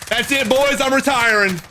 That's it, boys. I'm retiring.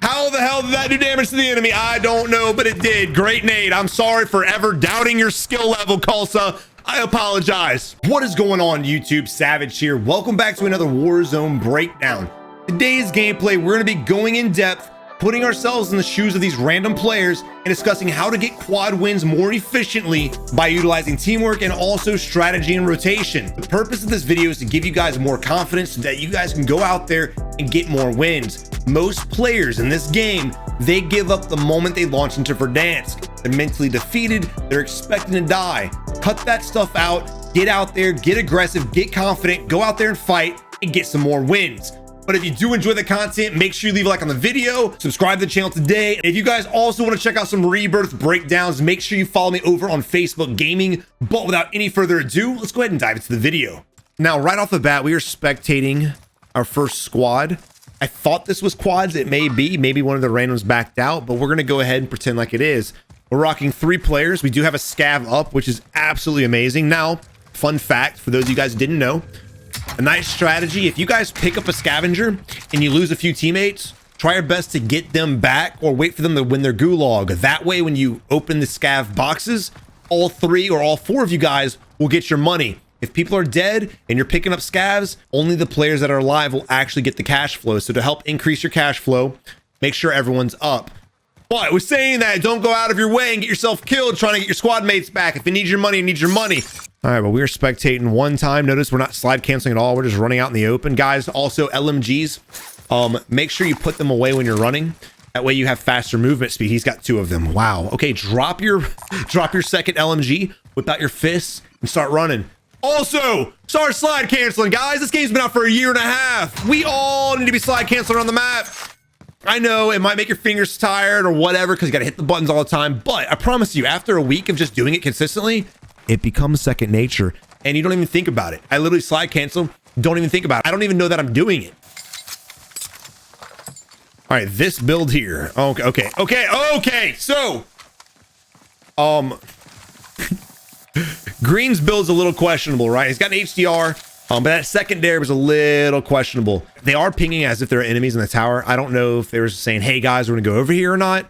How the hell did that do damage to the enemy? I don't know, but it did. Great nade. I'm sorry for ever doubting your skill level, Kulsa. I apologize. What is going on, YouTube? Savage here. Welcome back to another Warzone breakdown. Today's gameplay, we're going to be going in depth, putting ourselves in the shoes of these random players and discussing how to get quad wins more efficiently by utilizing teamwork and also strategy and rotation. The purpose of this video is to give you guys more confidence so that you guys can go out there and get more wins. Most players in this game, they give up the moment they launch into Verdansk. They're mentally defeated, they're expecting to die. Cut that stuff out, get out there, get aggressive, get confident, go out there and fight and get some more wins. But if you do enjoy the content, make sure you leave a like on the video, subscribe to the channel today. And if you guys also want to check out some Rebirth breakdowns, make sure you follow me over on Facebook Gaming. But without any further ado, let's go ahead and dive into the video. Now, right off the bat, we are spectating our first squad. I thought this was quads. It may be. Maybe one of the randoms backed out, but we're going to go ahead and pretend like it is. We're rocking 3 players. We do have a scav up, which is absolutely amazing. Now, fun fact, for those of you guys who didn't know, a nice strategy, if you guys pick up a scavenger and you lose a few teammates, try your best to get them back or wait for them to win their gulag. That way, when you open the scav boxes, all 3 or all 4 of you guys will get your money. If people are dead and you're picking up scavs, only the players that are alive will actually get the cash flow. So to help increase your cash flow, make sure everyone's up. But with saying that, don't go out of your way and get yourself killed trying to get your squad mates back. If you need your money, you need your money. All right, well, we're spectating one time. Notice we're not slide canceling at all. We're just running out in the open. Guys, also LMGs, make sure you put them away when you're running. That way you have faster movement speed. He's got 2 of them. Wow. Okay, drop your second LMG, whip out your fists, and start running. Also, start slide canceling, guys. This game's been out for a year and a half. We all need to be slide canceling on the map. I know it might make your fingers tired or whatever because you got to hit the buttons all the time. But I promise you, after a week of just doing it consistently, it becomes second nature and you don't even think about it. I literally slide cancel, don't even think about it. I don't even know that I'm doing it. All right, this build here. Okay. So, Green's build's a little questionable, right? He's got an HDR, but that secondary was a little questionable. They are pinging as if there are enemies in the tower. I don't know if they were saying, hey guys, we're gonna go over here or not.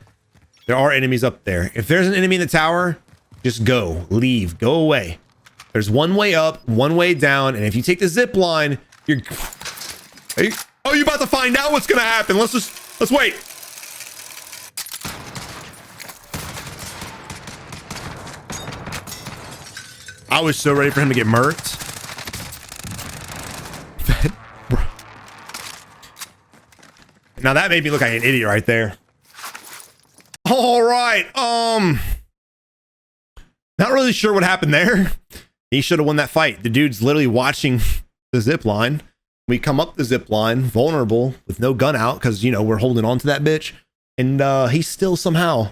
There are enemies up there. If there's an enemy in the tower, just go, leave, go away. There's one way up, one way down, and if you take the zip line, you're about to find out what's gonna happen. Let's wait. I was so ready for him to get murked. Now that made me look like an idiot right there. All right. Not really sure what happened there. He should have won that fight. The dude's literally watching the zip line. We come up the zip line, vulnerable, with no gun out, because, you know, we're holding on to that bitch. And he still somehow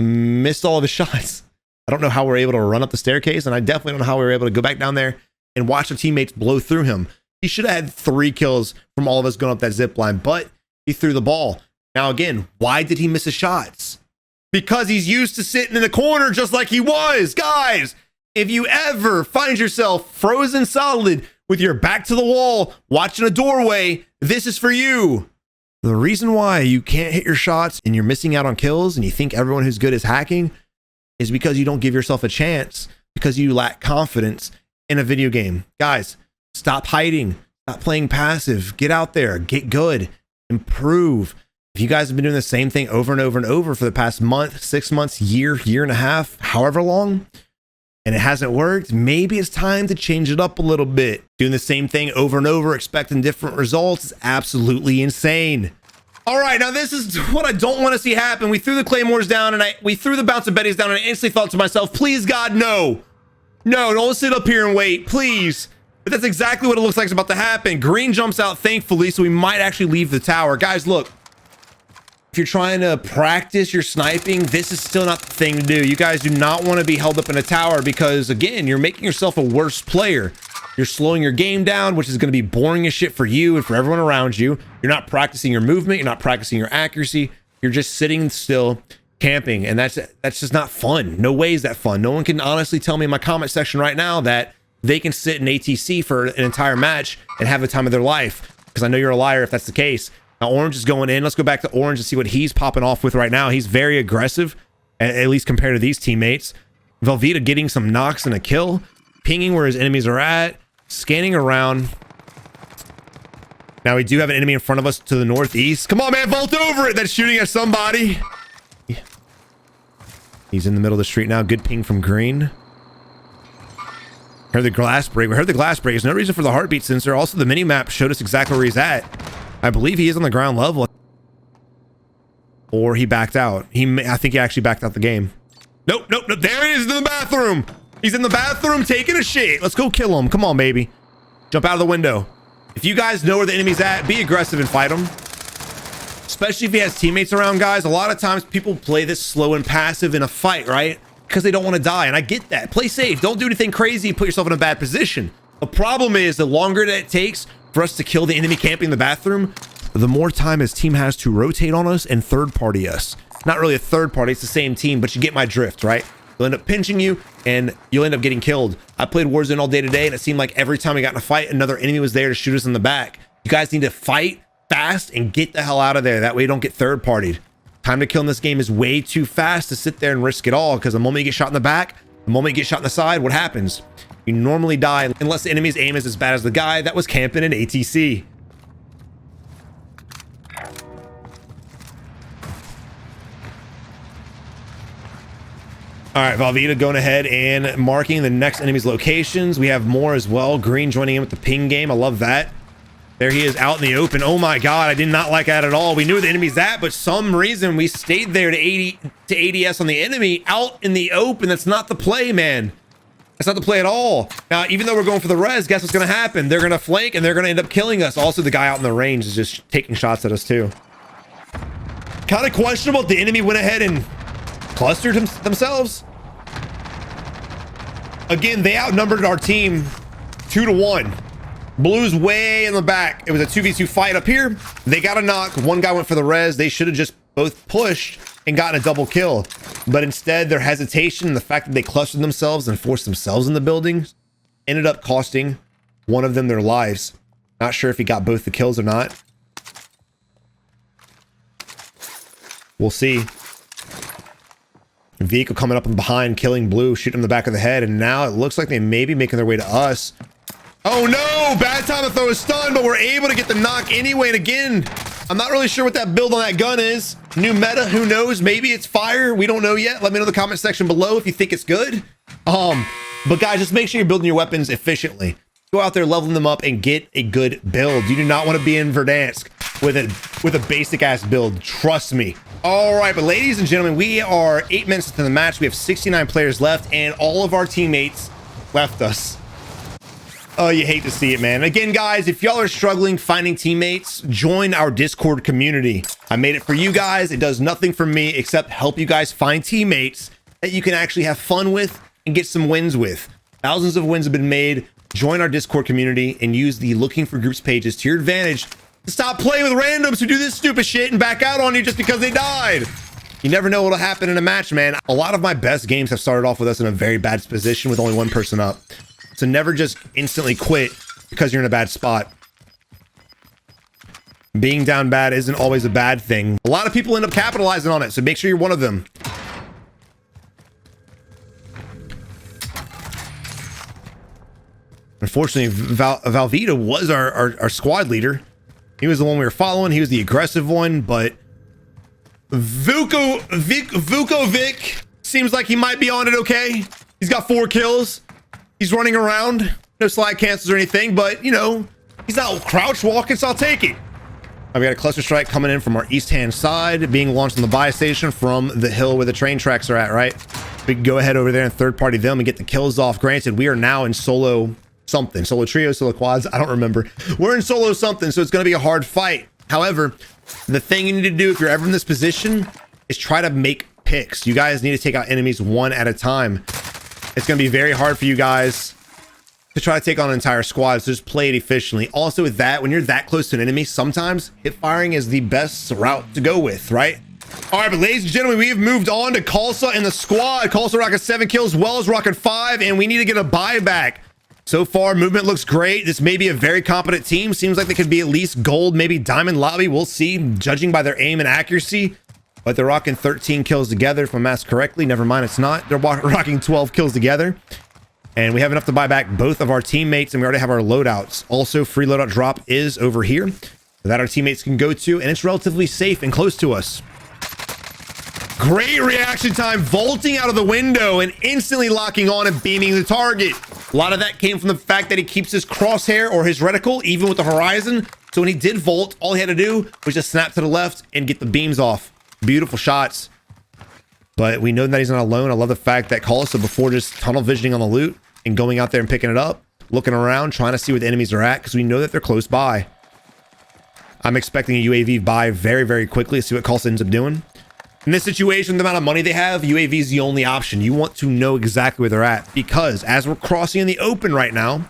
missed all of his shots. I don't know how we're able to run up the staircase, and I definitely don't know how we were able to go back down there and watch the teammates blow through him. He should have had 3 kills from all of us going up that zip line, but he threw the ball. Now, again, why did he miss his shots? Because he's used to sitting in the corner just like he was. Guys, if you ever find yourself frozen solid with your back to the wall, watching a doorway, this is for you. The reason why you can't hit your shots and you're missing out on kills and you think everyone who's good is hacking is because you don't give yourself a chance, because you lack confidence in a video game. Guys, stop hiding, stop playing passive, get out there, get good, improve. If you guys have been doing the same thing over and over and over for the past month, 6 months, year and a half, however long, and it hasn't worked, maybe it's time to change it up a little bit. Doing the same thing over and over, expecting different results is absolutely insane. All right, now this is what I don't want to see happen. We threw the claymores down and we threw the bounce of betties down, and I instantly thought to myself, please God, no, don't sit up here and wait, please. But that's exactly what it looks like is about to happen. Green jumps out, thankfully, so we might actually leave the tower. Guys, look, if you're trying to practice your sniping, this is still not the thing to do. You guys do not want to be held up in a tower because, again, you're making yourself a worse player. You're slowing your game down, which is going to be boring as shit for you and for everyone around you. You're not practicing your movement. You're not practicing your accuracy. You're just sitting still, camping, and that's just not fun. No way is that fun. No one can honestly tell me in my comment section right now that they can sit in ATC for an entire match and have the time of their life. because I know you're a liar if that's the case. Now, Orange is going in. Let's go back to Orange and see what he's popping off with right now. He's very aggressive, at least compared to these teammates. Velveeta getting some knocks and a kill, pinging where his enemies are at, scanning around. Now, we do have an enemy in front of us to the northeast. Come on, man, vault over it. That's shooting at somebody. He's in the middle of the street now. Good ping from Green. Heard the glass break. We heard the glass break. There's no reason for the heartbeat sensor. Also, the mini map showed us exactly where he's at. I believe he is on the ground level. Or he backed out. I think he actually backed out the game. Nope, nope, nope. There he is in the bathroom. He's in the bathroom taking a shit. Let's go kill him. Come on, baby. Jump out of the window. If you guys know where the enemy's at, be aggressive and fight him. Especially if he has teammates around, guys. A lot of times people play this slow and passive in a fight, right? Because they don't want to die. And I get that. Play safe. Don't do anything crazy. Put yourself in a bad position. The problem is the longer that it takes for us to kill the enemy camping in the bathroom, the more time his team has to rotate on us and third party us. Not really a third party. It's the same team, but you get my drift, right? They'll end up pinching you and you'll end up getting killed. I played Warzone all day today and it seemed like every time we got in a fight, another enemy was there to shoot us in the back. You guys need to fight fast and get the hell out of there. That way you don't get third partied. Time to kill in this game is way too fast to sit there and risk it all, because the moment you get shot in the back, the moment you get shot in the side, what happens? You normally die unless the enemy's aim is as bad as the guy that was camping in ATC. All right, Velveeta going ahead and marking the next enemy's locations. We have more as well. Green joining in with the ping game. I love that. There he is out in the open. Oh my God, I did not like that at all. We knew where the enemy's at, but some reason we stayed there to ADS on the enemy out in the open. That's not the play, man. That's not the play at all. Now, even though we're going for the res, guess what's going to happen? They're going to flank and they're going to end up killing us. Also, the guy out in the range is just taking shots at us too. Kind of questionable if the enemy went ahead and clustered themselves. Again, they outnumbered our team 2-1. Blue's way in the back. It was a 2v2 fight up here. They got a knock. One guy went for the res. They should have just both pushed and gotten a double kill. But instead, their hesitation and the fact that they clustered themselves and forced themselves in the building ended up costing one of them their lives. Not sure if he got both the kills or not. We'll see. Vehicle coming up from behind, killing Blue, shooting him in the back of the head. And now it looks like they may be making their way to us. Oh no, bad time to throw a stun, but we're able to get the knock anyway. And again, I'm not really sure what that build on that gun is. New meta, who knows? Maybe it's fire. We don't know yet. Let me know in the comment section below if you think it's good. But guys, just make sure you're building your weapons efficiently. Go out there, leveling them up, and get a good build. You do not want to be in Verdansk with a basic ass build. Trust me. All right, but ladies and gentlemen, we are 8 minutes into the match. We have 69 players left, and all of our teammates left us. Oh, you hate to see it, man. Again, guys, if y'all are struggling finding teammates, join our Discord community. I made it for you guys. It does nothing for me except help you guys find teammates that you can actually have fun with and get some wins with. Thousands of wins have been made. Join our Discord community and use the looking for groups pages to your advantage to stop playing with randoms who do this stupid shit and back out on you just because they died. You never know what'll happen in a match, man. A lot of my best games have started off with us in a very bad position with only one person up. So never just instantly quit because you're in a bad spot. Being down bad isn't always a bad thing. A lot of people end up capitalizing on it, so make sure you're one of them. Unfortunately, Velveeta was our squad leader. He was the one we were following. He was the aggressive one, but Vukovic seems like he might be on it okay. He's got 4 kills. He's running around. No slide cancels or anything, but, you know, he's not crouch walking, so I'll take it. We got a cluster strike coming in from our east-hand side, being launched on the buy station from the hill where the train tracks are at, right? We can go ahead over there and third-party them and get the kills off. Granted, we are now in solo something. Solo trio, solo quads, I don't remember. We're in solo something, so it's going to be a hard fight. However, the thing you need to do if you're ever in this position is try to make picks. You guys need to take out enemies one at a time. It's going to be very hard for you guys to try to take on an entire squad, so just play it efficiently. Also with that, when you're that close to an enemy, sometimes hip firing is the best route to go with, right? All right, but ladies and gentlemen, we have moved on to Kalsa and the squad. Kalsa rocking 7 kills, Wells rocking 5, and we need to get a buyback. So far, movement looks great. This may be a very competent team. Seems like they could be at least gold, maybe diamond lobby. We'll see, judging by their aim and accuracy. But they're rocking 13 kills together, if I'm asked correctly. Never mind, it's not. They're rocking 12 kills together. And we have enough to buy back both of our teammates, and we already have our loadouts. Also, free loadout drop is over here that our teammates can go to, and it's relatively safe and close to us. Great reaction time, vaulting out of the window and instantly locking on and beaming the target. A lot of that came from the fact that he keeps his crosshair or his reticle even with the horizon. So when he did vault, all he had to do was just snap to the left and get the beams off. Beautiful shots. But we know that he's not alone. I love the fact that Kalsa, before just tunnel visioning on the loot and going out there and picking it up, looking around, trying to see where the enemies are at, because we know that they're close by. I'm expecting a UAV buy very, very quickly to see what Kalsa ends up doing. In this situation, the amount of money they have, UAV is the only option. You want to know exactly where they're at, because as we're crossing in the open right now,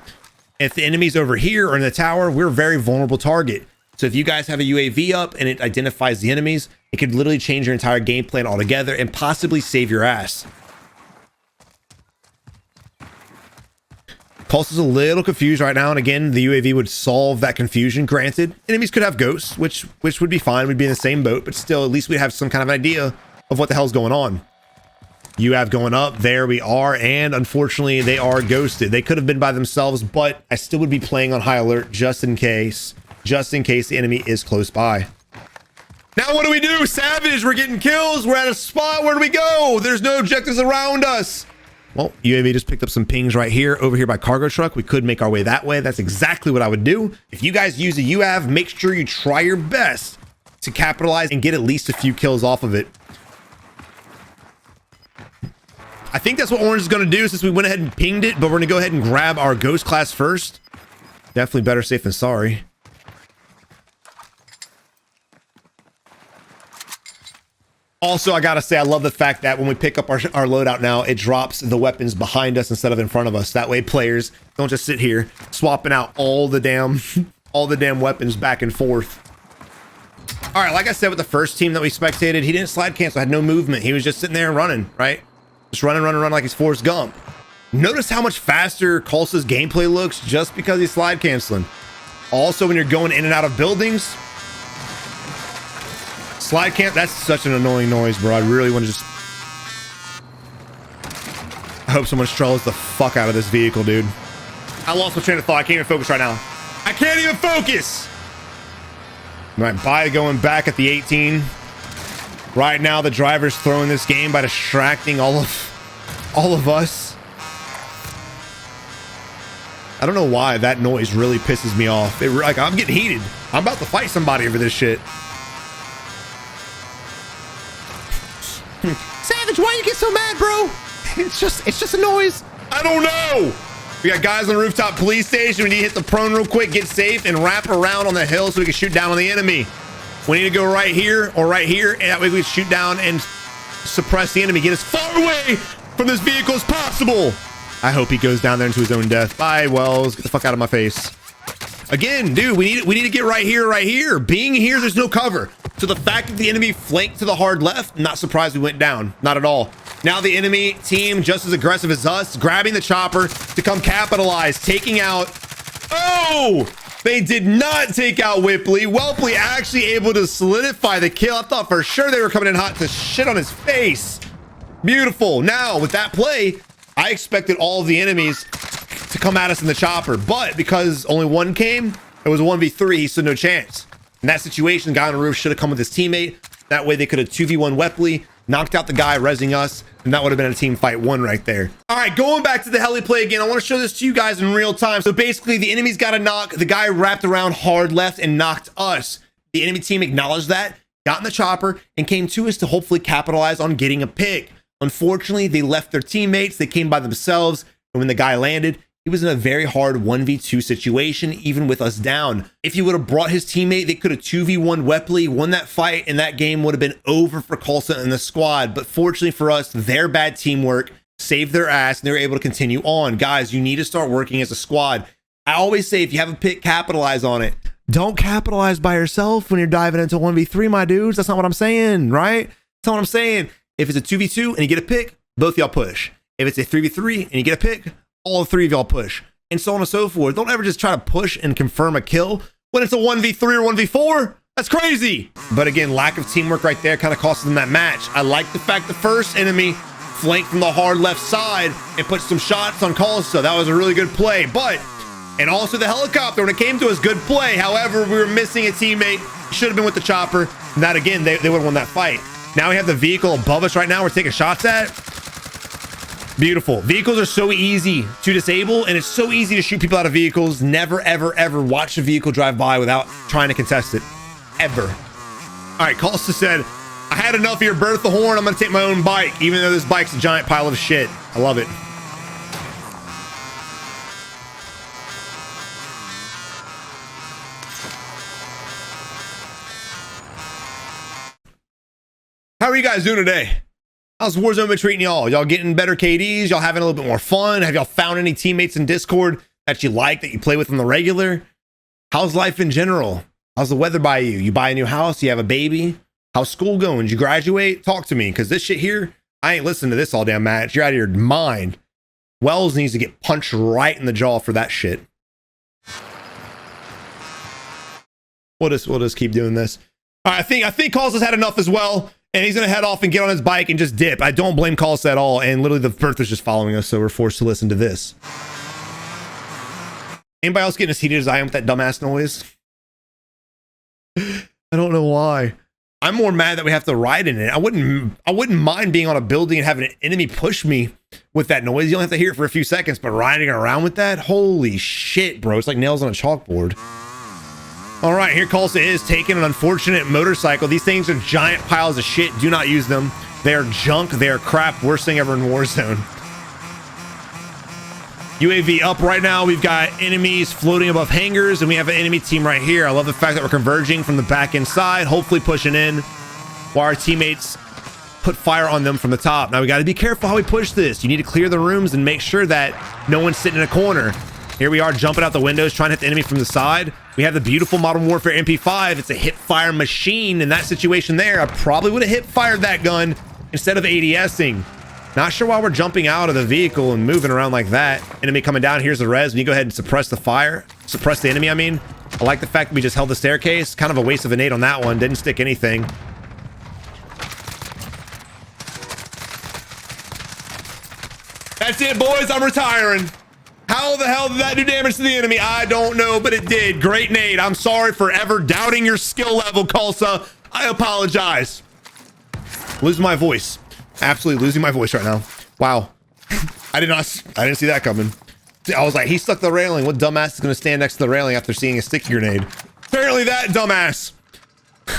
if the enemy's over here or in the tower, we're a very vulnerable target. So if you guys have a UAV up and it identifies the enemies, it could literally change your entire game plan altogether and possibly save your ass. Pulse is a little confused right now, and again, the UAV would solve that confusion. Granted, enemies could have ghosts, which would be fine. We'd be in the same boat, but still, at least we'd have some kind of idea of what the hell's going on. You have going up. There we are, and unfortunately, they are ghosted. They could have been by themselves, but I still would be playing on high alert just in case the enemy is close by. Now what do? Savage, we're getting kills. We're at a spot. Where do we go? There's no objectives around us. Well, UAV just picked up some pings right here, over here by cargo truck. We could make our way that way. That's exactly what I would do. If you guys use a UAV, make sure you try your best to capitalize and get at least a few kills off of it. I think that's what Orange is going to do, since we went ahead and pinged it, but we're going to go ahead and grab our ghost class first. Definitely better safe than sorry. Also, I gotta say, I love the fact that when we pick up our loadout now, it drops the weapons behind us instead of in front of us. That way players don't just sit here swapping out all the damn weapons back and forth. All right, like I said, with the first team that we spectated, he didn't slide cancel, had no movement. He was just sitting there and running, right? Just running like he's Forrest Gump. Notice how much faster Kalsa's gameplay looks just because he's slide canceling. Also, when you're going in and out of buildings, slide camp, that's such an annoying noise, bro. I really want to just... I hope someone strolls the fuck out of this vehicle, dude. I lost my train of thought. I can't even focus right now. I can't even focus! All right, Bye going back at the 18. Right now, the driver's throwing this game by distracting all of us. I don't know why that noise really pisses me off. Like, I'm getting heated. I'm about to fight somebody over this shit. Savage, why you get so mad, bro? It's just a noise. I don't know. We got guys on the rooftop police station. We need to hit the prone real quick, get safe, and wrap around on the hill so we can shoot down on the enemy. We need to go right here or right here, and that way we can shoot down and suppress the enemy, get as far away from this vehicle as possible. I hope he goes down there into his own death. Bye, Wells. Get the fuck out of my face. Again, dude, we need to get right here. Being here, there's no cover. So the fact that the enemy flanked to the hard left, not surprised we went down. Not at all. Now the enemy team, just as aggressive as us, grabbing the chopper to come capitalize, taking out... Oh! They did not take out Whipley. Welpley actually able to solidify the kill. I thought for sure they were coming in hot to shit on his face. Beautiful. Now, with that play, I expected all of the enemies to come at us in the chopper, but because only one came, it was a 1v3, he stood no chance. In that situation, the guy on the roof should have come with his teammate. That way they could have 2v1 Wepley, knocked out the guy resing us, and that would have been a team fight one right there. All right, going back to the heli play again, I want to show this to you guys in real time. So basically, the enemy's got a knock. The guy wrapped around hard left and knocked us. The enemy team acknowledged that, got in the chopper, and came to us to hopefully capitalize on getting a pick. Unfortunately, they left their teammates. They came by themselves, and when the guy landed, he was in a very hard 1v2 situation, even with us down. If he would have brought his teammate, they could have 2v1 Wepley, won that fight, and that game would have been over for Coulson and the squad. But fortunately for us, their bad teamwork saved their ass, and they were able to continue on. Guys, you need to start working as a squad. I always say, if you have a pick, capitalize on it. Don't capitalize by yourself when you're diving into 1v3, my dudes. That's not what I'm saying, right? That's not what I'm saying. If it's a 2v2 and you get a pick, both y'all push. If it's a 3v3 and you get a pick, all three of y'all push. and so on and so forth. Don't ever just try to push and confirm a kill when it's a 1v3 or 1v4. That's crazy. But again, lack of teamwork right there kind of cost them that match. I like the fact the first enemy flanked from the hard left side and put some shots on Kalsa. That was a really good play. And also the helicopter, when it came to us, good play. However, we were missing a teammate. Should have been with the chopper. And that again, they would have won that fight. Now we have the vehicle above us right now. We're taking shots at. Beautiful. Vehicles are so easy to disable, and it's so easy to shoot people out of vehicles. Never, ever, ever watch a vehicle drive by without trying to contest it. Ever. All right, Kalsa said, I had enough of your Bertha horn. I'm going to take my own bike, even though this bike's a giant pile of shit. I love it. How are you guys doing today? How's Warzone been treating y'all? Y'all getting better KDs? Y'all having a little bit more fun? Have y'all found any teammates in Discord that you like, that you play with on the regular? How's life in general? How's the weather by you? You buy a new house? You have a baby? How's school going? Did you graduate? Talk to me, because this shit here, I ain't listening to this all damn match. You're out of your mind. Wells needs to get punched right in the jaw for that shit. We'll just keep doing this. All right, I think Carlos has had enough as well. And he's going to head off and get on his bike and just dip. I don't blame Carlos at all. And literally the Berth was just following us, so we're forced to listen to this. Anybody else getting as heated as I am with that dumbass noise? I don't know why. I'm more mad that we have to ride in it. I wouldn't mind being on a building and having an enemy push me with that noise. You only have to hear it for a few seconds, but riding around with that? Holy shit, bro. It's like nails on a chalkboard. All right, here Kalsa is taking an unfortunate motorcycle. These things are giant piles of shit. Do not use them. They are junk. They are crap. Worst thing ever in Warzone. UAV up right now. We've got enemies floating above hangars, and we have an enemy team right here. I love the fact that we're converging from the back inside, hopefully pushing in while our teammates put fire on them from the top. Now we got to be careful how we push this. You need to clear the rooms and make sure that no one's sitting in a corner. Here we are jumping out the windows, trying to hit the enemy from the side. We have the beautiful Modern Warfare MP5. It's a hip fire machine. In that situation there, I probably would have hip fired that gun instead of ADSing. Not sure why we're jumping out of the vehicle and moving around like that. Enemy coming down. Here's the res. You go ahead and suppress the fire. Suppress the enemy, I mean. I like the fact that we just held the staircase. Kind of a waste of a nade on that one. Didn't stick anything. That's it, boys. I'm retiring. How the hell did that do damage to the enemy? I don't know, but it did. Great nade. I'm sorry for ever doubting your skill level, Kalsa. I apologize. Losing my voice. Absolutely losing my voice right now. Wow. I didn't see that coming. I was like, he stuck the railing. What dumbass is going to stand next to the railing after seeing a sticky grenade? Apparently that dumbass.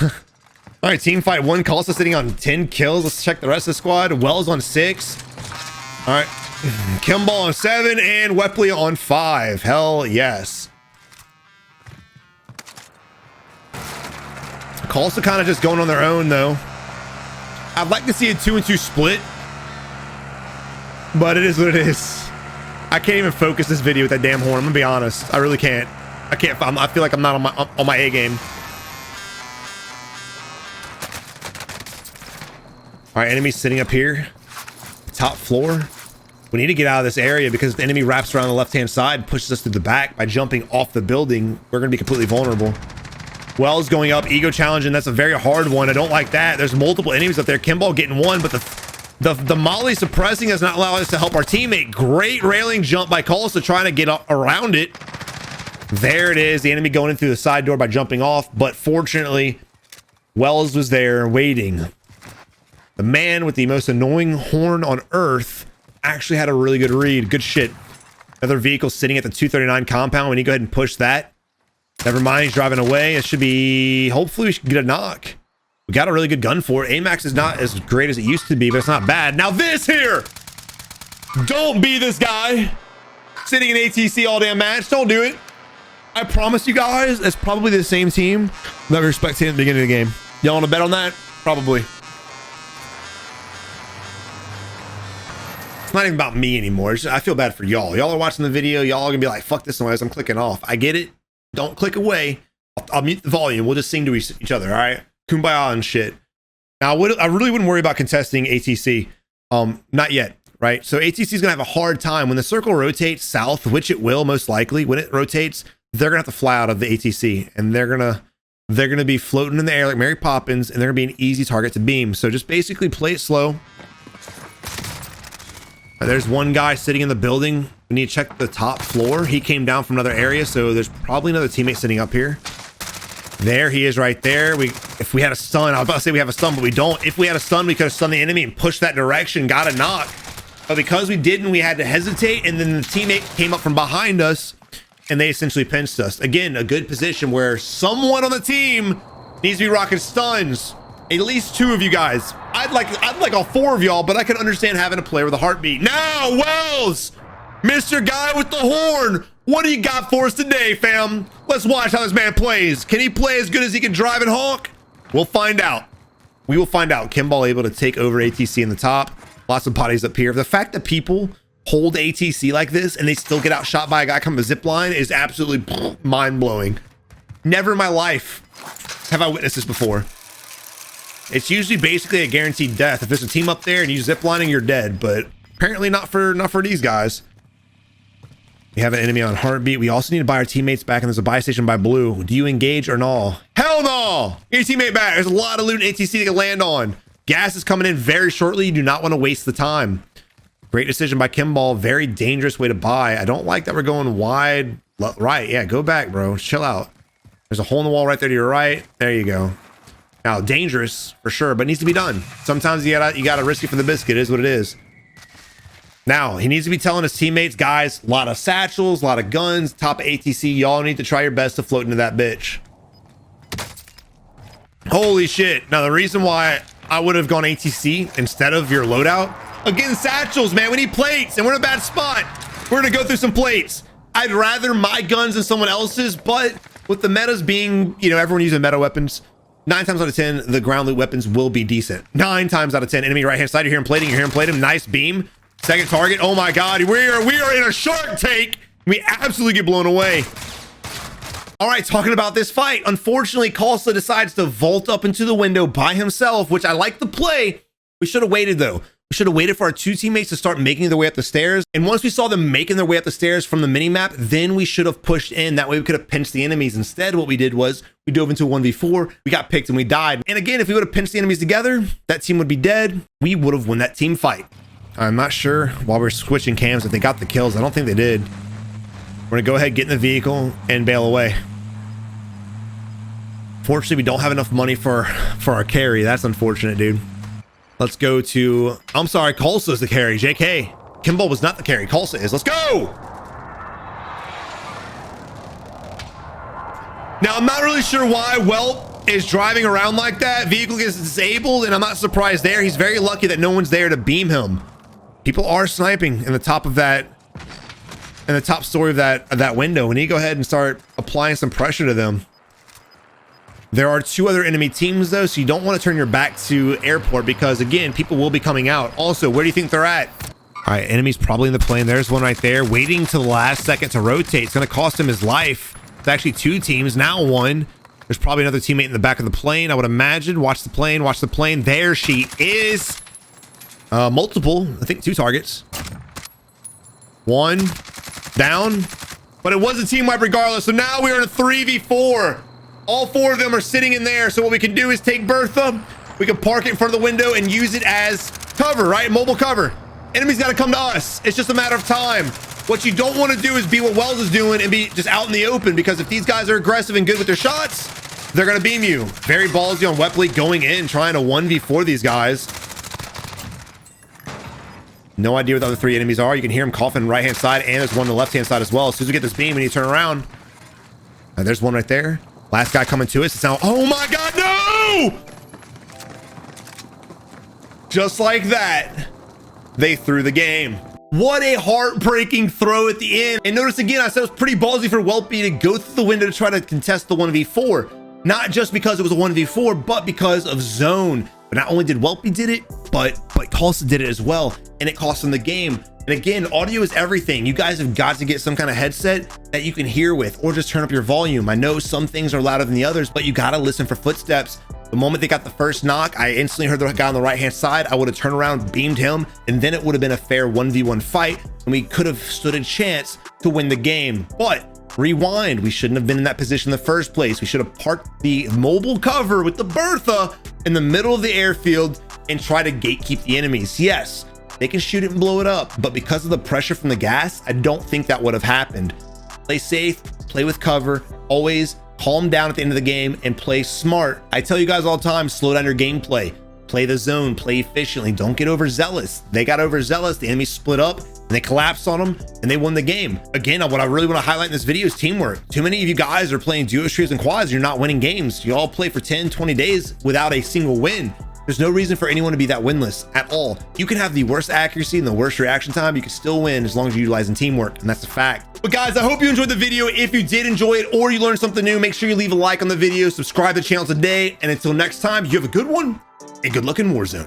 All right, team fight 1. Kalsa sitting on 10 kills. Let's check the rest of the squad. Wells on 6. All right. Kimball on 7 and Wepley on 5. Hell yes. Kalsa kind of just going on their own though. I'd like to see a 2-2 split, but it is what it is. I can't even focus this video with that damn horn. I'm gonna be honest. I really can't. I can't. I feel like I'm not on my A game. All right, enemies sitting up here, top floor. We need to get out of this area because if the enemy wraps around the left-hand side and pushes us through the back by jumping off the building, we're going to be completely vulnerable. Wells going up, ego challenge, and that's a very hard one. I don't like that. There's multiple enemies up there. Kimball getting one, but the molly suppressing does not allow us to help our teammate. Great railing jump by Kalsa trying to get around it. There it is. The enemy going in through the side door by jumping off, but fortunately, Wells was there waiting. The man with the most annoying horn on earth actually had a really good read. Good shit. Another vehicle sitting at the 239 compound. We need to go ahead and push that. Never mind, he's driving away. It should be, hopefully we should get a knock. We got a really good gun for it. AMAX is not as great as it used to be, but it's not bad. Now this here, don't be this guy sitting in ATC all damn match. Don't do it. I promise you guys, it's probably the same team that we were spectating at the beginning of the game. Y'all want to bet on that? Probably. It's not even about me anymore. It's just, I feel bad for y'all. Y'all are watching the video. Y'all are gonna be like, fuck this noise. I'm clicking off. I get it. Don't click away. I'll mute the volume. We'll just sing to each other. All right. Kumbaya and shit. Now, I really wouldn't worry about contesting ATC. Not yet. right? So ATC is gonna have a hard time when the circle rotates south, which it will most likely. When it rotates, they're gonna have to fly out of the ATC, and they're gonna be floating in the air like Mary Poppins, and they're gonna be an easy target to beam. So just basically play it slow. There's one guy sitting in the building. We need to check the top floor. He came down from another area, so there's probably another teammate sitting up here. There he is right there. If we had a stun, I was about to say we have a stun, but we don't. If we had a stun, we could have stunned the enemy and pushed that direction, got a knock. But because we didn't, we had to hesitate, and then the teammate came up from behind us, and they essentially pinched us. Again, a good position where someone on the team needs to be rocking stuns. At least 2 of you guys. I'd like all 4 of y'all, but I can understand having a player with a heartbeat. Now, Wells, Mr. Guy with the horn, what do you got for us today, fam? Let's watch how this man plays. Can he play as good as he can drive and honk? We'll find out. We will find out. Kimball able to take over ATC in the top. Lots of bodies up here. The fact that people hold ATC like this and they still get outshot by a guy coming a zip line is absolutely mind-blowing. Never in my life have I witnessed this before. It's usually basically a guaranteed death. If there's a team up there and you zip lining, you're dead, but apparently not for these guys. We have an enemy on heartbeat. We also need to buy our teammates back, and there's a buy station by blue. Do you engage or no? Hell no! Get your teammate back. There's a lot of loot in ATC to land on. Gas is coming in very shortly. You do not want to waste the time. Great decision by Kimball. Very dangerous way to buy. I don't like that we're going wide right. Yeah, go back, bro. Chill out. There's a hole in the wall right there to your right. There you go. Now, dangerous for sure, but needs to be done. Sometimes you gotta risk it for the biscuit. It is what it is. Now, he needs to be telling his teammates, guys, a lot of satchels, a lot of guns, top ATC. Y'all need to try your best to float into that bitch. Holy shit. Now, the reason why I would have gone ATC instead of your loadout, again, satchels, man. We need plates, and we're in a bad spot. We're gonna go through some plates. I'd rather my guns than someone else's, but with the metas being, you know, everyone using meta weapons, 9 times out of 10, the ground loot weapons will be decent. 9 times out of 10, enemy right hand side. You're hearing plating. You're hearing plating. Nice beam. Second target. Oh my God, we are in a shark tank. We absolutely get blown away. All right, talking about this fight. Unfortunately, Kalsa decides to vault up into the window by himself, which I like the play. We should have waited though. We should have waited for our 2 teammates to start making their way up the stairs. And once we saw them making their way up the stairs from the mini map, then we should have pushed in. That way we could have pinched the enemies. Instead, what we did was we dove into a 1v4. We got picked and we died. And again, if we would have pinched the enemies together, that team would be dead. We would have won that team fight. I'm not sure while we're switching cams if they got the kills. I don't think they did. We're gonna go ahead, get in the vehicle and bail away. Fortunately, we don't have enough money for our carry. That's unfortunate, dude. Let's go to, I'm sorry, Kalsa is the carry. JK. Kimball was not the carry. Kalsa is. Let's go. Now, I'm not really sure why Welp is driving around like that. Vehicle gets disabled, and I'm not surprised there. He's very lucky that no one's there to beam him. People are sniping in the top of that, in the top story of that window. We need to go ahead and start applying some pressure to them. There are 2 other enemy teams though, so you don't want to turn your back to airport because again, people will be coming out. Also, where do you think they're at? All right, enemy's probably in the plane. There's one right there, waiting to the last second to rotate. It's going to cost him his life. It's actually 2 teams, now 1. There's probably another teammate in the back of the plane, I would imagine. Watch the plane, watch the plane. There she is. Multiple, I think 2 targets. 1 down, but it was a team wipe regardless. So now we're in a 3v4. All 4 of them are sitting in there. So what we can do is take Bertha. We can park it in front of the window and use it as cover, right? Mobile cover. Enemy's got to come to us. It's just a matter of time. What you don't want to do is be what Wells is doing and be just out in the open, because if these guys are aggressive and good with their shots, they're going to beam you. Very ballsy on Wepley going in, trying to 1v4 these guys. No idea what the other 3 enemies are. You can hear them coughing right-hand side, and there's one on the left-hand side as well. As soon as we get this beam, we need to turn around. And there's one right there. Last guy coming to us. It's now, oh my God, no! Just like that, they threw the game. What a heartbreaking throw at the end. And notice again, I said it was pretty ballsy for Welpy to go through the window to try to contest the 1v4. Not just because it was a 1v4, but because of zone. But not only did Welpy did it, but Kalsa did it as well. And it cost him the game. And again, audio is everything. You guys have got to get some kind of headset that you can hear with, or just turn up your volume. I know some things are louder than the others, but you got to listen for footsteps. The moment they got the first knock, I instantly heard the guy on the right-hand side. I would have turned around, beamed him, and then it would have been a fair 1v1 fight, and we could have stood a chance to win the game. But rewind, we shouldn't have been in that position in the first place. We should have parked the mobile cover with the Bertha in the middle of the airfield and try to gatekeep the enemies. Yes, they can shoot it and blow it up, but because of the pressure from the gas, I don't think that would have happened. Play safe, play with cover, always calm down at the end of the game and play smart. I tell you guys all the time, slow down your gameplay, play the zone, play efficiently, don't get overzealous. They got overzealous, the enemy split up and they collapsed on them and they won the game. Again, what I really want to highlight in this video is teamwork. Too many of you guys are playing duo streams and quads, you're not winning games. You all play for 10, 20 days without a single win. There's no reason for anyone to be that winless at all. You can have the worst accuracy and the worst reaction time. You can still win as long as you're utilizing teamwork, and that's a fact. But guys, I hope you enjoyed the video. If you did enjoy it or you learned something new, make sure you leave a like on the video, subscribe to the channel today, and until next time, you have a good one and good luck in Warzone.